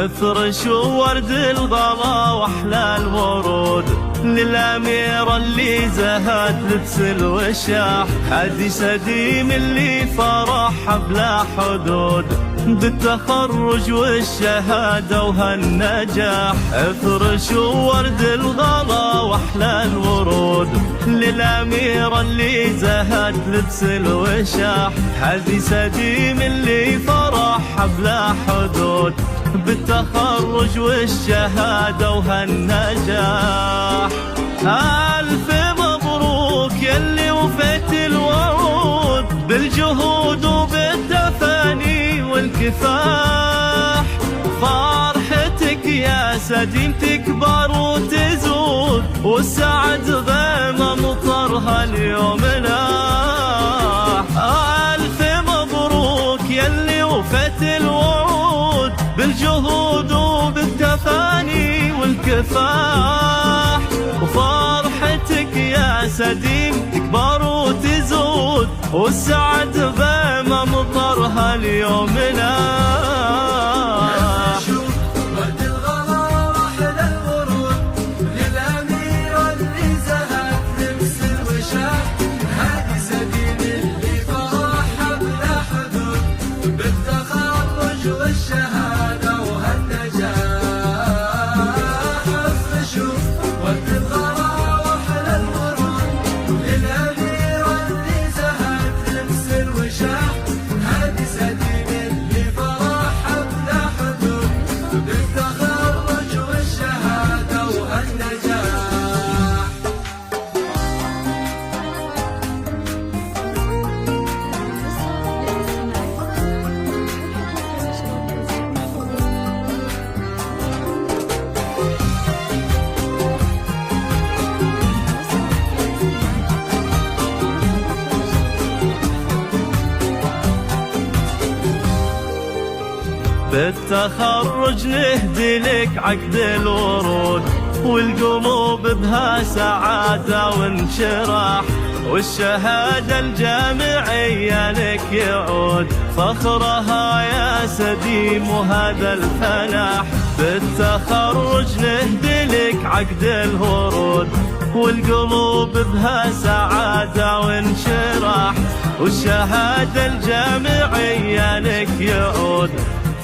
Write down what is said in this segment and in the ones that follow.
افرشوا ورد الغلا واحلى الورود للأميرة اللي زهت لبس الوشاح، حديث قديم اللي فرحها بلا حدود بالتخرج والشهادة وهالنجاح. افرشوا ورد الغلا واحلى الورود للأميرة اللي زهت لبس الوشاح، حديث قديم اللي فرحها بلا حدود بالتخرج والشهادة وهالنجاح. ألف مبروك يلي وفيت الوعود بالجهود وبالتفاني والكفاح، فرحتك يا سديم تكبر وتزود والسعد بما مطرها اليوم لاح. ألف مبروك يلي وفيت الوعود بالجهود وبالتفاني والكفاح، وفرحتك يا سديم تكبر وتزود والسعد بما مطرها اليوم لاح. ورد الغلا واحلى الورود للأميرة اللي زهت لبس الوشاح، هادي سديم اللي فرحها بلا حدود بالتخرج والشهادة وهالنجاح. افرشوا ورد الغلا واحلى الورود للأميرة اللي زهت لبس الوشاح، هادي سديم اللي فرحها بلا حدود بالتخرج والشهادة وهالنجاح. بالتخرج نهدي لك عقد الورود والقلوب بها سعادة وانشراح، والشهادة الجامعية لك يعود فخرها يا سديم وهذا الفلاح. بالتخرج نهدي لك عقد الورود والقلوب بها سعادة وانشراح، والشهادة الجامعية لك يعود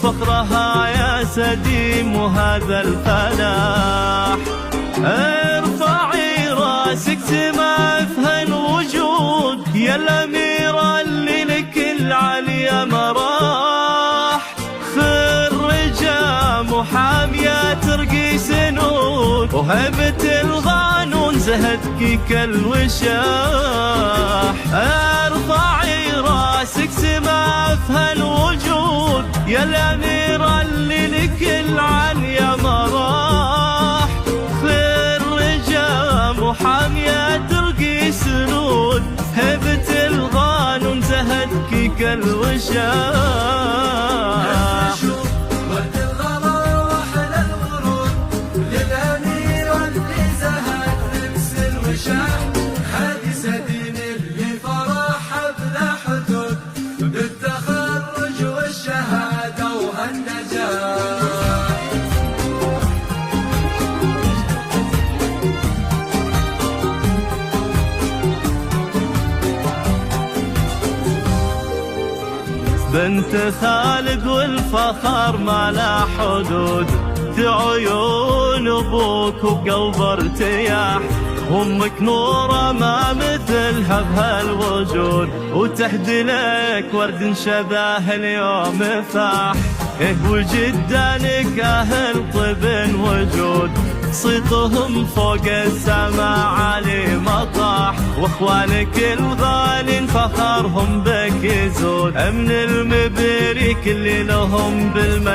فخرها يا سديم وهذا الفلاح. ارفعي راسك سما في هالوجود يا الأميرة اللي لك العليا مراح، خرجة محامية ترقي سنود وهبة القانون زهدك كالوشاح. ارفعي راسك سما في هالوجود يا الأميرة اللي لك العليا مراح، خرجة محامية ترقي سنود هبة القانون زهدك كالوشاح. ورد الغلا واحلى الورود للأميرة اللي زهت لبس الوشاح، هادي سديم اللي فرحها بلا حدود بالتخرج والشهادة وهالنجاح. بنت خالد والفخر ما لا حدود، عيون ابوك وقلب ارتياح، امك نوره ما مثلها بهالوجود وتهدي لك ورد شباه اليوم فاح. وجدانك اهل طب وجود صيتهم فوق السما عالي مطاح، واخوانك الغالين فخرهم بك يزود من المبريك اللي لهم بالمجد